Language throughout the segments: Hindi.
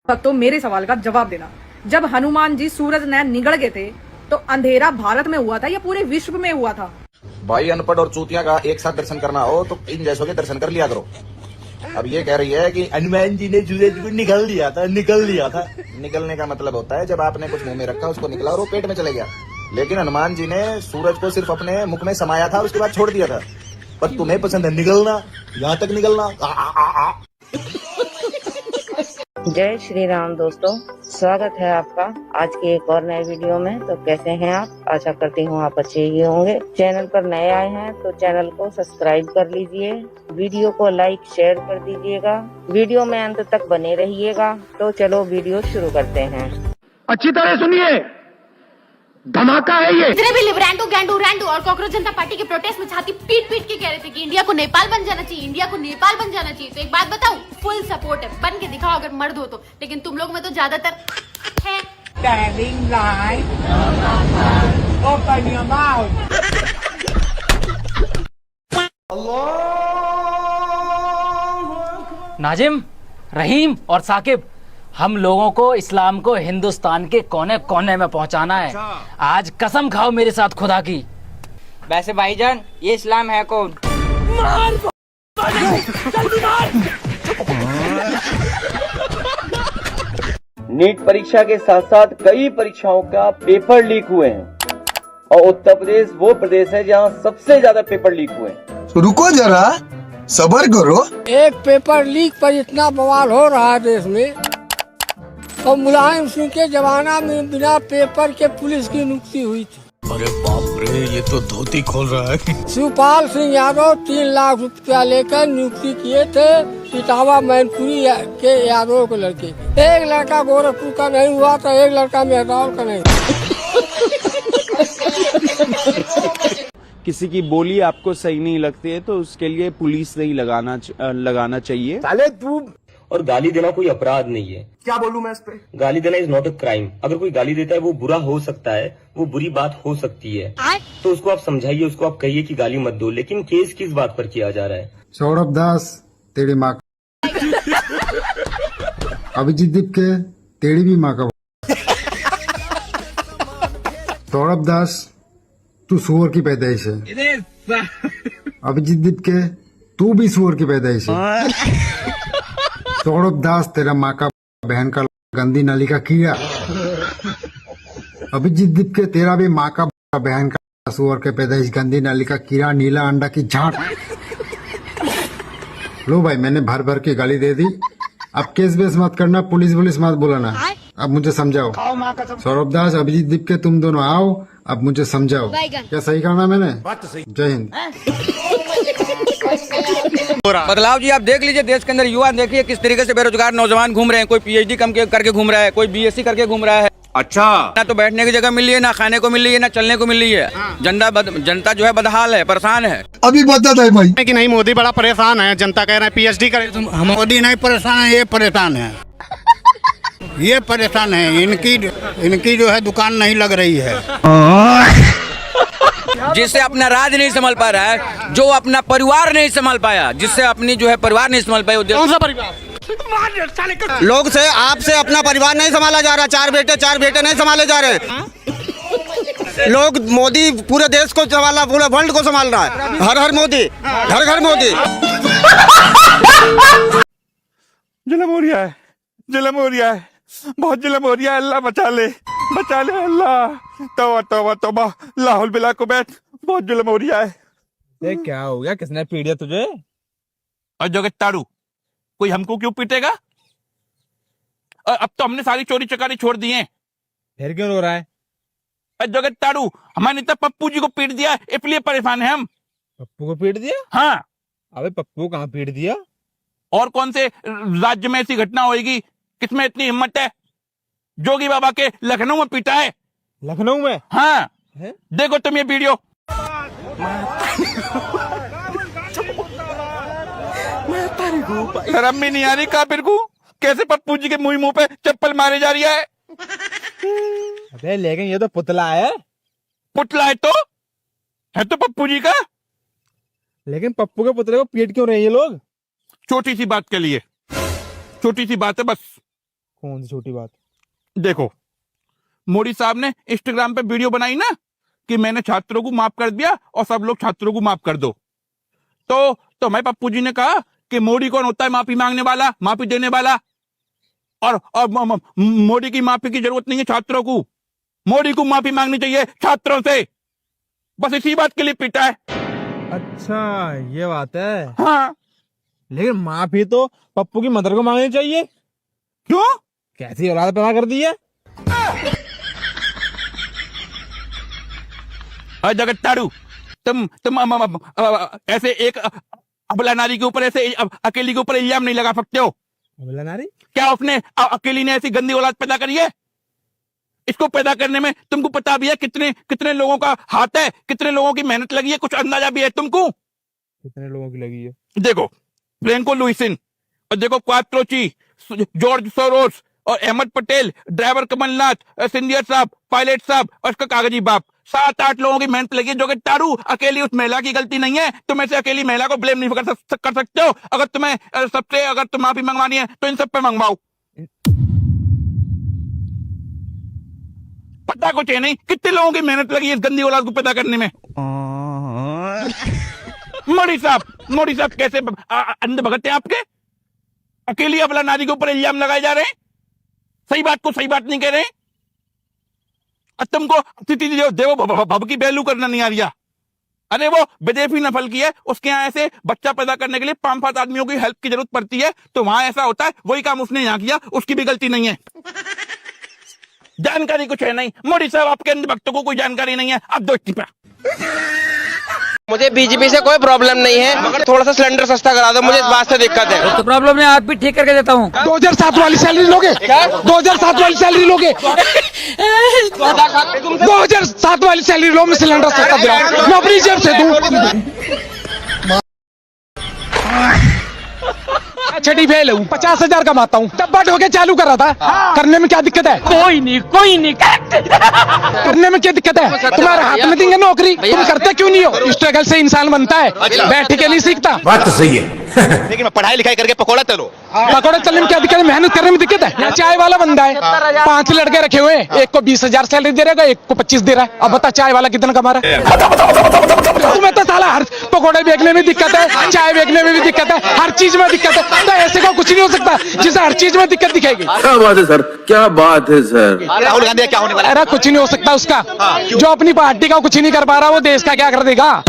भक्तों मेरे सवाल का जवाब देना। जब हनुमान जी सूरज नैन निगल गए थे तो अंधेरा भारत में हुआ था या पूरे विश्व में हुआ था? भाई अनपढ़ और चूतिया का एक साथ दर्शन करना हो तो इन जैसों के दर्शन कर लिया करो। अब ये कह रही है कि हनुमान जी ने सूरज को निगल दिया था। निकलने का मतलब होता है जब आपने कुछ मुंह में रखा उसको निकला और वो पेट में चले गया। लेकिन हनुमान जी ने सूरज को सिर्फ अपने मुख में समाया था और उसके बाद छोड़ दिया था। पर तुम्हें पसंद है निगलना, यहाँ तक निगलना। जय श्री राम दोस्तों, स्वागत है आपका आज के एक और नए वीडियो में। तो कैसे हैं आप? आशा करती हूँ आप अच्छे ही होंगे। चैनल पर नए आए हैं तो चैनल को सब्सक्राइब कर लीजिए, वीडियो को लाइक शेयर कर दीजिएगा, वीडियो में अंत तक बने रहिएगा। तो चलो वीडियो शुरू करते हैं। अच्छी तरह सुनिए, धमाका है ये। जितने भी लिबरेंडो गैंडू रैंडो और कांग्रेस जनता पार्टी के प्रोटेस्ट में छाती पीट पीट के कह रहे थे कि इंडिया को नेपाल बन जाना चाहिए, इंडिया को नेपाल बन जाना चाहिए। तो एक बात बताऊं, फुल सपोर्ट है, बन के दिखाओ अगर मर्द हो तो। लेकिन तुम लोग में तो ज्यादातर है नाजिम, रहीम और साकिब, हम लोगों को इस्लाम को हिंदुस्तान के कोने कोने में पहुंचाना है। आज कसम खाओ मेरे साथ खुदा की। वैसे भाईजान ये इस्लाम है कौन? नीट परीक्षा के साथ साथ कई परीक्षाओं का पेपर लीक हुए हैं और उत्तर प्रदेश वो प्रदेश है जहां सबसे ज्यादा पेपर लीक हुए हैं। रुको जरा, सब्र करो। एक पेपर लीक पर इतना बवाल हो रहा है देश में, और मुलायम सिंह के जमाना में बिना पेपर के पुलिस की नियुक्ति हुई थी। अरे बाप रे, ये तो धोती खोल रहा है। शिवपाल सिंह यादव 3 लाख रुपया लेकर नियुक्ति किए थे इटावा मैनपुरी के यादव के लड़के। एक लड़का गोरखपुर का नहीं हुआ तो एक लड़का मेहदार का नहीं। किसी की बोली आपको सही नहीं लगती है तो उसके लिए पुलिस नहीं लगाना चाहिए। साले तू और गाली देना कोई अपराध नहीं है। क्या बोलूं मैं इस पे? गाली देना इज नॉट अ क्राइम। अगर कोई गाली देता है वो बुरा हो सकता है, वो बुरी बात हो सकती है, तो उसको आप समझाइए, उसको आप कहिए कि गाली मत दो। लेकिन केस किस बात पर किया जा रहा है? सौरभ दास तेरी माँ अभिजीत दीप के तेरी भी माँ का। सौरभ दास तू सुअर की पैदाइश है। अभिजीत दीप के तू भी सुअर की पैदाइश है। सौरभ दास तेरा माँ का बहन का गंदी नाली का कीड़ा। अभिजीत दीप के तेरा भी माँ का बहन का सुअर के पैदाइश गंदी नाली का कीड़ा, नीला अंडा की झाड़। लो भाई, मैंने भर भर के गाली दे दी। अब केस बेस मत करना, पुलिस मत बुलाना। अब मुझे समझाओ। सौरभ दास, अभिजीत दीप के तुम दोनों आओ, अब मुझे समझाओ। क्या सही करना मैंने? जय हिंद। बदलाव जी आप देख लीजिए, देश के अंदर युवा देखिए किस तरीके से बेरोजगार नौजवान घूम रहे हैं। कोई पीएचडी करके घूम रहा है, कोई बीएससी करके घूम रहा है। अच्छा, ना तो बैठने की जगह मिल रही है, ना खाने को मिल रही है, ना चलने को मिल रही है। जनता जो है बदहाल है, परेशान है। अभी बता दे भाई कि नहीं, मोदी बड़ा परेशान है। जनता कह रहे हैं पीएचडी करे। मोदी नहीं परेशान है, ये परेशान है। ये परेशान है, इनकी जो है दुकान नहीं लग रही है। जिससे अपना राज नहीं संभाल पा रहा है, जो अपना परिवार नहीं संभाल पाया, जिससे अपनी जो है परिवार नहीं संभाल पाया। कौन सा परिवार? लोग से आपसे अपना परिवार नहीं संभाला जा रहा। चार बेटे नहीं संभाले जा रहे। लोग मोदी पूरे देश को संभाला, पूरे वर्ल्ड को संभाल रहा है। हर हर मोदी, घर घर मोदी। जुल्म हो रहा है, जुल्म हो रहा है, बहुत जुल्म हो रहा है। अल्लाह बचा ले अल्लाह। तौबा लाहौल बिला को बैठ, बहुत जुल्म हो रहा है। क्या हो गया? किसने पीट दिया तुझे? और जगत ताड़ू, कोई हमको क्यों पीटेगा? अब तो हमने सारी चोरी चकारी छोड़ दी है। फिर क्यों रो रहा है? जगत ताड़ू, हमारे नेता पप्पू जी को पीट दिया, इसलिए परेशान है हम। पप्पू को पीट दिया? हाँ। अबे पप्पू कहाँ पीट दिया? और कौन से राज्य में ऐसी घटना होगी? किसमें इतनी हिम्मत है? जोगी बाबा के लखनऊ में पीटा है। लखनऊ में? हाँ है? देखो तुम ये वीडियो। शर्म भी नहीं आ रही काफिर को? कैसे पप्पू जी के मुंह पे चप्पल मारे जा रही है? अबे लेकिन ये तो पुतला है। पुतला है तो पप्पू जी का। लेकिन पप्पू के पुतले को पीट क्यों रहे हैं ये लोग? छोटी सी बात के लिए, छोटी सी बात है बस। कौन सी छोटी बात? देखो, मोदी साहब ने इंस्टाग्राम पे वीडियो बनाई ना कि मैंने छात्रों को माफ कर दिया और सब लोग छात्रों को माफ कर दो। तो मैं पप्पू जी ने कहा कि मोदी कौन होता है माफी मांगने वाला, माफी देने वाला? और मोदी की माफी की जरूरत नहीं है छात्रों को, मोदी को माफी मांगनी चाहिए छात्रों से। बस इसी बात के लिए पीटा है। अच्छा ये बात है। हाँ, लेकिन माफी तो पप्पू की मदर को मांगनी चाहिए। क्यों? कैसी औलाद पैदा कर दी है। जगत्तारू, तुम ऐसे एक अबला नारी के ऊपर ऐसे अकेली के ऊपर इल्जाम नहीं लगा सकते हो। अबला नारी? क्या उसने अकेली ने ऐसी गंदी औलाद पैदा करी है? इसको पैदा करने में तुमको पता भी है कितने लोगों का हाथ है, कितने लोगों की मेहनत लगी है? कुछ अंदाजा भी है तुमको? कितने लोगों की लगी है? देखो, फ्रेंको लुइसिन, और देखो क्वात्रोची, जॉर्ज सोरोस और अहमद पटेल, ड्राइवर कमलनाथ, सिंधिया साहब, पायलट साहब और इसका कागजी बाप, 7-8 लोगों की मेहनत लगी है। जो कि तारू, अकेली उस महिला की गलती नहीं है। तुम ऐसे अकेली महिला को ब्लेम नहीं कर सकते हो। अगर तुम्हें सबसे अगर तुम माफी मंगवानी है तो इन सब पे मंगवाओ। पता कुछ है नहीं कितने लोगों की मेहनत लगी है इस गंदी औलाद को पैदा करने में। मोदी साहब कैसे अंधे भगत हैं आपके? अकेली अबला नारी के ऊपर इल्जाम लगाए जा रहे हैं, सही बात को सही बात नहीं कह रहे हैं। और तुमको अतिथि देवो भव की वैल्यू करना नहीं आ रहा। अरे वो विदेशी नस्ल की है, उसके यहाँ ऐसे बच्चा पैदा करने के लिए 5-7 आदमियों की हेल्प की जरूरत पड़ती है, तो वहां ऐसा होता है। वही काम उसने यहाँ किया, उसकी भी गलती नहीं है। जानकारी कुछ है नहीं। मोदी साहब आपके अंधे भक्तों को कोई जानकारी नहीं है। अब दो इस्तीफा। मुझे बीजेपी से कोई प्रॉब्लम नहीं है, मगर थोड़ा सा सिलेंडर सस्ता करा दो, मुझे इस बात से दिक्कत है। तो प्रॉब्लम है, आप भी ठीक करके देता हूँ। 2007 वाली सैलरी लोगे? 2007 वाली सैलरी लोगे? 2007 वाली सैलरी लो, मैं सिलेंडर सस्ता दे रहा हूँ, मैं अपनी जेब से दूं। छठी फेल हूँ, 50,000 कमाता हूँ, डब्बा ढोके चालू कर रहा था। करने में क्या दिक्कत है? कोई नहीं करने में क्या दिक्कत है? तुम्हारे हाथ में देंगे नौकरी, तुम करते क्यों नहीं हो? स्ट्रगल से इंसान बनता है, बैठ के नहीं सीखता। बात तो सही है। लेकिन पढ़ाई लिखाई करके पकौड़ा तलो। पकौड़ा चलने में क्या दिक्कत है? मेहनत करने में दिक्कत है? चाय वाला बंदा है, 5 लड़के रखे हुए हैं, एक को 20,000 सैलरी दे रहा है, एक को 25 दे रहा है। अब बता चाय वाला कितना कमा रहा है? तुम्हें तो साला हर पकौड़े बेचने में दिक्कत है, चाय बेचने में भी दिक्कत है, हर चीज में दिक्कत है। तो ऐसे का कुछ नहीं हो सकता जिसे हर चीज में दिक्कत दिखेगी। क्या बात है सर, क्या बात है सर। राहुल गांधी क्या होने वाला? अरे कुछ नहीं हो सकता उसका। जो अपनी पार्टी का कुछ नहीं कर पा रहा, वो देश का क्या कर देगा?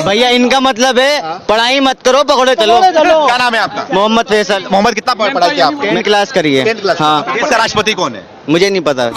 भैया इनका मतलब है पढ़ाई मत करो, पकौड़े चलो। क्या नाम है आपका? मोहम्मद फैसल। मोहम्मद, कितना पढ़ाई की आपने? मैं क्लास करी है। हाँ। इसका राष्ट्रपति कौन है? मुझे नहीं पता।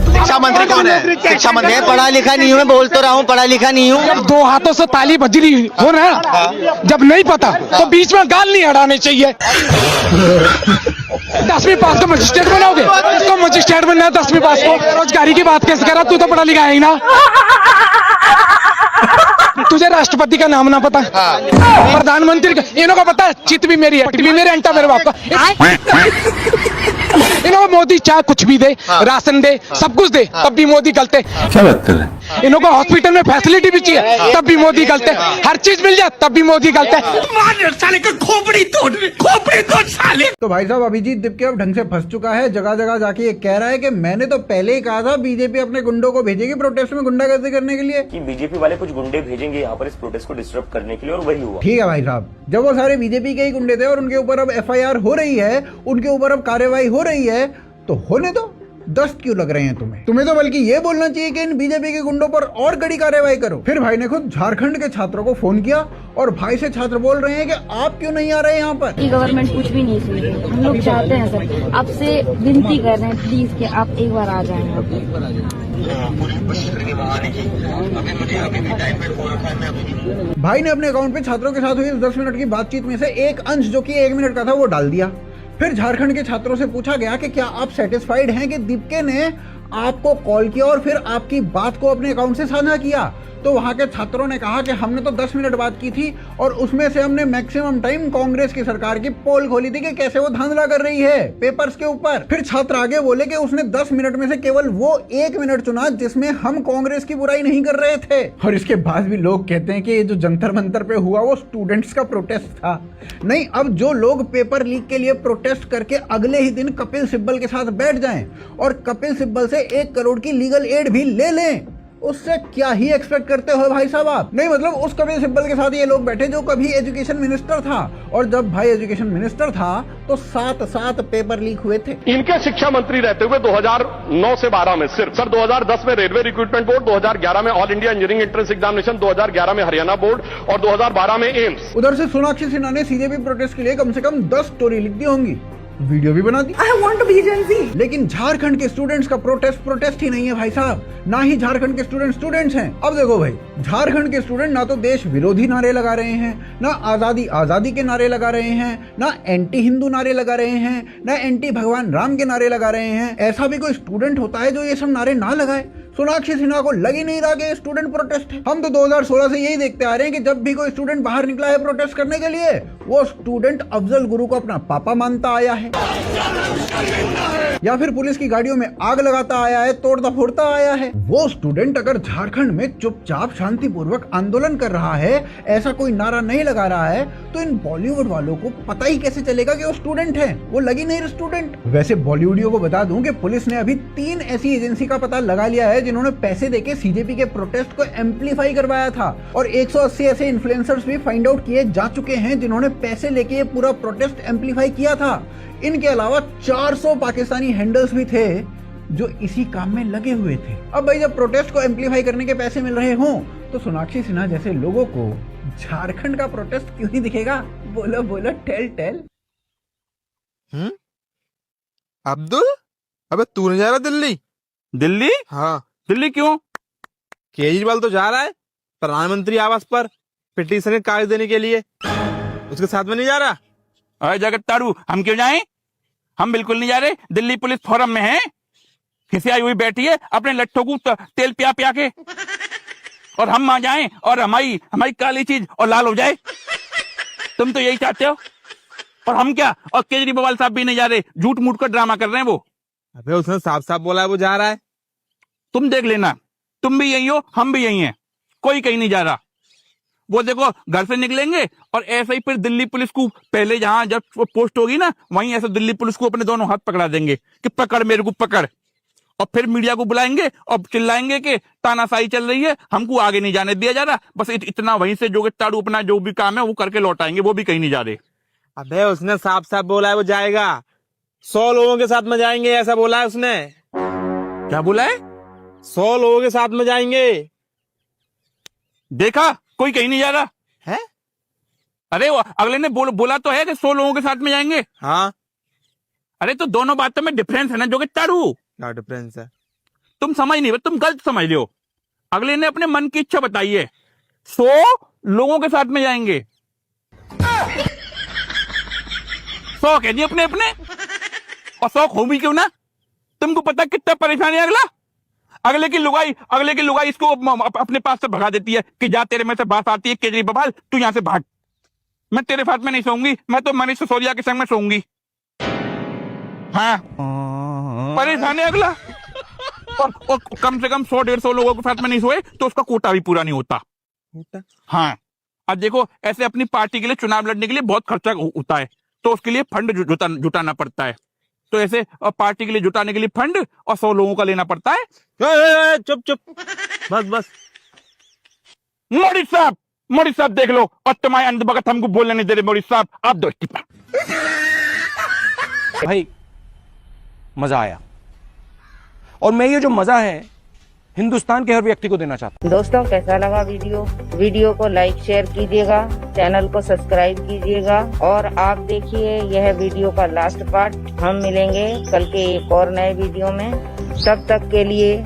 शिक्षा मंत्री कौन है? शिक्षा मंत्री। मैं पढ़ा लिखा नहीं हूँ, मैं बोल तो रहा हूँ पढ़ा लिखा नहीं हूँ। जब 2 हाथों से ताली बज रही हो ना, जब नहीं पता तो बीच में गाल नहीं अड़ाने चाहिए। 10वीं पास को मजिस्ट्रेट बनाओगे? इसको मजिस्ट्रेट बनना है 10वीं पास को। बेरोजगारी की बात कैसे करा? तू तो पढ़ा लिखा है ही ना। तुझे राष्ट्रपति का नाम ना पता, प्रधानमंत्री का इन्हों का पता है? चित भी मेरी है, भी मेरे अंटा मेरे बाप का। इन्हों मोदी चाहे कुछ भी दे, राशन दे, सब कुछ दे, तब भी मोदी गलते। क्या बात कर रहे हैं? इन्हों को हॉस्पिटल में फैसिलिटी भी चाहिए, तब भी मोदी गलते। हर चीज मिल जाए तब भी मोदी गलते। तो भाई साहब अभिजीत दीपके अब ढंग से फंस चुका है। जगह जगह जाके ये कह रहा है कि मैंने तो पहले ही कहा था बीजेपी अपने गुंडों को भेजेगी प्रोटेस्ट में गुंडागर्दी करने के लिए, कि बीजेपी वाले कुछ गुंडे भेजेंगे यहाँ पर इस प्रोटेस्ट को डिस्टर्ब करने के लिए, और वही हुआ। ठीक है भाई साहब, जब वो सारे बीजेपी के ही गुंडे थे और उनके ऊपर अब FIR हो रही है, उनके ऊपर अब कार्रवाई हो रही है, तो होने दो। दस्त क्यों लग रहे हैं तुम्हें तो बल्कि ये बोलना चाहिए कि इन बीजेपी के गुंडों पर और कड़ी कार्रवाई करो। फिर भाई ने खुद झारखंड के छात्रों को फोन किया और भाई से छात्र बोल रहे हैं कि आप क्यों नहीं आ रहे यहाँ पर? गवर्नमेंट कुछ भी नहीं सुन रही। हम लोग चाहते हैं सर, आपसे विनती कर रहे हैं प्लीज कि आप एक बार आ जाएं। भाई ने अपने अकाउंट पे छात्रों के साथ हुई 10 मिनट की बातचीत में से एक अंश जो कि 1 मिनट का था वो डाल दिया। फिर झारखंड के छात्रों से पूछा गया कि क्या आप सेटिस्फाइड हैं कि दीपके ने आपको कॉल किया और फिर आपकी बात को अपने अकाउंट से साझा किया, तो वहां के छात्रों ने कहा कि हमने तो 10 मिनट बात की थी और उसमें से हमने मैक्सिमम टाइम कांग्रेस की सरकार की पोल खोली थी कि कैसे वो धांधला कर रही है पेपर्स के ऊपर। फिर छात्र आगे बोले कि उसने 10 मिनट में से केवल वो 1 मिनट चुना जिसमें हम कांग्रेस की बुराई नहीं कर रहे थे। और इसके बाद भी लोग कहते हैं कि ये जो जंतर मंतर पे हुआ वो स्टूडेंट्स का प्रोटेस्ट था। नहीं, अब जो लोग पेपर लीक के लिए प्रोटेस्ट करके अगले ही दिन कपिल सिब्बल के साथ बैठ जाएं और कपिल सिब्बल से 1 करोड़ की लीगल एड भी ले लें, उससे क्या ही एक्सपेक्ट करते हो भाई साहब आप? नहीं मतलब उस कपिल सिब्बल के साथ ये लोग बैठे जो कभी एजुकेशन मिनिस्टर था, और जब भाई एजुकेशन मिनिस्टर था तो 7 पेपर लीक हुए थे। इनके शिक्षा मंत्री रहते हुए 2009 से 12 में सिर्फ सर 2010 में रेलवे रिक्रूटमेंट बोर्ड, 2011 में all India engineering entrance examination, 2011 में हरियाणा बोर्ड और 2012 में एम्स। उधर से सोनाक्षी सिन्हा ने सीजेपी प्रोटेस्ट के लिए कम से कम 10 स्टोरी लिख दी होंगी, वीडियो भी बना दी। I want to be Gen Z। लेकिन झारखंड के स्टूडेंट्स का प्रोटेस्ट ही नहीं है भाई साहब, ना ही झारखंड के स्टूडेंट्स हैं। अब देखो भाई, झारखंड के स्टूडेंट ना तो देश विरोधी नारे लगा रहे हैं, ना आजादी के नारे लगा रहे हैं, ना एंटी हिंदू नारे लगा रहे हैं, ना एंटी भगवान राम के नारे लगा रहे हैं। ऐसा भी कोई स्टूडेंट होता है जो ये सब नारे ना लगाए? सोनाक्षी सिन्हा को लग ही नहीं रहा कि स्टूडेंट प्रोटेस्ट है। हम तो 2016 से यही देखते आ रहे हैं कि जब भी कोई स्टूडेंट बाहर निकला है प्रोटेस्ट करने के लिए, वो स्टूडेंट अफजल गुरु को अपना पापा मानता आया है, या फिर पुलिस की गाड़ियों में आग लगाता आया है, तोड़ता फोड़ता आया है। वो स्टूडेंट अगर झारखंड में चुपचाप शांतिपूर्वक आंदोलन कर रहा है, ऐसा कोई नारा नहीं लगा रहा है, तो इन बॉलीवुड वालों को पता ही कैसे चलेगा कि वो स्टूडेंट है? वो लगी नहीं स्टूडेंट। वैसे बॉलीवुडियो को बता दूं कि पुलिस ने अभी 3 ऐसी एजेंसी का पता लगा लिया है जिन्होंने पैसे देके सीजेपी के प्रोटेस्ट को एम्पलीफाई करवाया था, और 180 ऐसे इन्फ्लुएंसर्स भी फाइंड आउट किए जा चुके हैं जिन्होंने पैसे लेके ये पूरा प्रोटेस्ट एम्पलीफाई किया था। इनके अलावा 400 पाकिस्तानी हैंडल्स भी थे जो इसी काम में लगे हुए थे। अब भाई जब प्रोटेस्ट को एम्पलीफाई करने के पैसे मिल रहे हों, तो सोनाक्षी सिन्हा जैसे लोगों को झारखंड का प्रोटेस्ट क्यों नहीं दिखेगा? बोलो बोलो, टेल। अब्दुल, अबे तू नहीं जा रहा दिल्ली? दिल्ली? हाँ। दिल्ली क्यों? केजरीवाल तो जा रहा है प्रधानमंत्री आवास पर पिटीशन के कागज देने के लिए, उसके साथ में नहीं जा रहा? अरे जगत तारू, हम क्यों जाएं? हम बिल्कुल नहीं जा रहे। दिल्ली पुलिस फोरम में है, खिसियाई हुई बैठी है अपने लट्ठों को तेल पिया के, और हम आ जाएं और हमारी काली चीज और लाल हो जाए। तुम तो यही चाहते हो, और हम क्या? और केजरीवाल साहब भी नहीं जा रहे, झूठ मूठ का ड्रामा कर रहे हैं वो। अबे उसने साफ बोला है वो जा रहा है। तुम देख लेना, तुम भी यही हो, हम भी यही हैं, कोई कहीं नहीं जा रहा। वो देखो घर से निकलेंगे और ऐसे ही फिर दिल्ली पुलिस को पहले जहां जब पोस्ट होगी ना, वहीं ऐसे दिल्ली पुलिस को अपने दोनों हाथ पकड़ा देंगे कि पकड़ मेरे को पकड़, और फिर मीडिया को बुलाएंगे और चिल्लाएंगे कि तानाशाही चल रही है, हमको आगे नहीं जाने दिया जा रहा। बस इतना वहीं से जो ताड़ू अपना जो भी काम है वो करके लौट आएंगे, वो भी कहीं नहीं जा रहे। अबे उसने साफ बोला है वो जाएगा, 100 लोगों के साथ में जाएंगे, ऐसा बोला है उसने। क्या बोला है? 100 लोगों के साथ में जाएंगे। देखा, कोई कहीं नहीं जा रहा है। अरे वो अगले ने बोला तो है कि 100 लोगों के साथ में जाएंगे। हाँ। अरे तो दोनों बातों में डिफरेंस है ना जो कि तारू। क्या डिफरेंस है? तुम समझ नहीं, तुम गलत समझ रहे हो। अगले ने अपने मन की इच्छा बताई है, 100 लोगों के साथ में जाएंगे। 100 कह दिए अपने, और 100 हो भी क्यों ना? तुमको पता कितना परेशान है अगला? अगले की लुगाई इसको अपने पास से भगा देती है कि जा, तेरे में से बात आती है केजरीवाल, तू यहां से भाग, मैं तेरे साथ में नहीं सोऊंगी, मैं तो मनीष सिसोदिया के संग में सोऊंगी। हाँ, परेशान है अगला। और कम से कम 100-150 लोगों के साथ में नहीं सोए तो उसका कोटा भी पूरा नहीं होता। हाँ, अब देखो ऐसे अपनी पार्टी के लिए चुनाव लड़ने के लिए बहुत खर्चा होता है, तो उसके लिए फंड जुटाना पड़ता है। तो ऐसे पार्टी के लिए जुटाने के लिए फंड और 100 लोगों का लेना पड़ता है। चुप बस। मोदी साहब देख लो, और तुम्हारे अंदर बगत हमको बोलने नहीं दे रहे। मोदी साहब आप दो इस्तीफा। भाई मजा आया, और मैं ये जो मजा है हिंदुस्तान के हर व्यक्ति को देना चाहता हूँ। दोस्तों कैसा लगा वीडियो को लाइक शेयर कीजिएगा, चैनल को सब्सक्राइब कीजिएगा, और आप देखिए यह वीडियो का लास्ट पार्ट। हम मिलेंगे कल के एक और नए वीडियो में, तब तक के लिए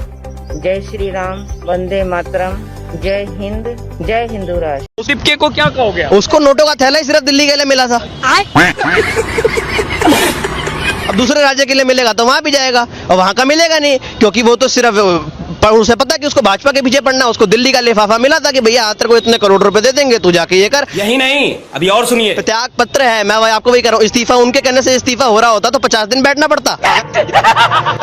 जय श्री राम, वंदे मातरम, जय हिंद, जय हिंदू राष्ट्र। सिपके को क्या कहोगे? उसको नोटों का थैला ही सिर्फ दिल्ली के लिए मिला था। दूसरे राज्य के लिए मिलेगा तो वहां भी जाएगा, और वहां का मिलेगा नहीं, क्योंकि वो तो सिर्फ उसे पता है कि उसको भाजपा के पीछे पड़ना। उसको दिल्ली का लिफाफा मिला था कि भैया तेरे को इतने करोड़ रुपए दे देंगे, तू जाके ये कर। यही नहीं, अभी और सुनिए। तो त्याग पत्र है, मैं आपको वही कह रहा हूँ। इस्तीफा उनके कहने से इस्तीफा हो रहा होता तो 50 दिन बैठना पड़ता।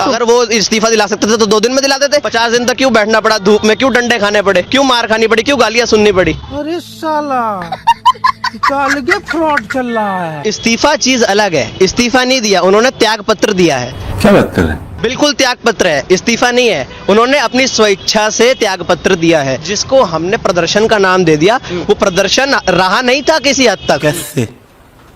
अगर वो इस्तीफा दिला सकते थे तो 2 दिन में दिला देते। 50 दिन तक क्यों बैठना पड़ा धूप में, क्यों डंडे खाने पड़े, क्यों मार खानी पड़ी, क्यों गालियां सुननी पड़ी? अरे साला अलगे फ्रॉड चल रहा है। इस्तीफा चीज अलग है, इस्तीफा नहीं दिया उन्होंने, त्याग पत्र दिया है। क्या बात कर रहे हैं? बिल्कुल त्याग पत्र है, इस्तीफा नहीं है। उन्होंने अपनी स्वेच्छा से त्याग पत्र दिया है, जिसको हमने प्रदर्शन का नाम दे दिया। वो प्रदर्शन रहा नहीं था किसी हद तक। कैसे?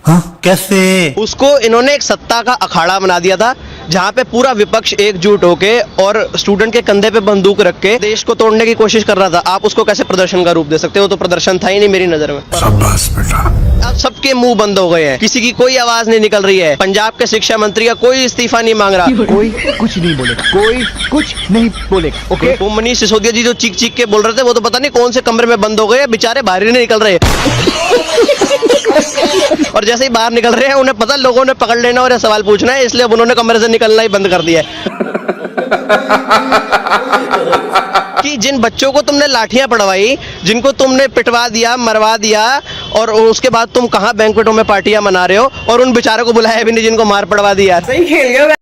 हाँ, कैसे? उसको इन्होंने एक सत्ता का अखाड़ा बना दिया था, जहाँ पे पूरा विपक्ष एकजुट होके और स्टूडेंट के कंधे पे बंदूक रख के देश को तोड़ने की कोशिश कर रहा था। आप उसको कैसे प्रदर्शन का रूप दे सकते हो? तो प्रदर्शन था ही नहीं मेरी नजर में। शाबाश बेटा। अब सबके मुंह बंद हो गए हैं, किसी की कोई आवाज नहीं निकल रही है। पंजाब के शिक्षा मंत्री का कोई इस्तीफा नहीं मांग रहा, कोई कुछ नहीं बोलेगा, कोई कुछ नहीं बोलेगा। ओके, वो मनीष सिसोदिया जी जो चीख चीख के बोल रहे थे, वो तो पता नहीं कौन से कमरे में बंद हो गए, बेचारे बाहर ही नहीं निकल रहे। और जैसे ही बाहर निकल रहे हैं, उन्हें पता लोगों ने पकड़ लेना और सवाल पूछना है, इसलिए अब उन्होंने कमरे से निकलना ही बंद कर दिया है। कि जिन बच्चों को तुमने लाठियां पड़वाई, जिनको तुमने पिटवा दिया, मरवा दिया, और उसके बाद तुम कहां बैंक्वेटों में पार्टियां मना रहे हो, और उन बेचारों को बुलाया भी नहीं जिनको मार पड़वा दिया। सही खेल गया।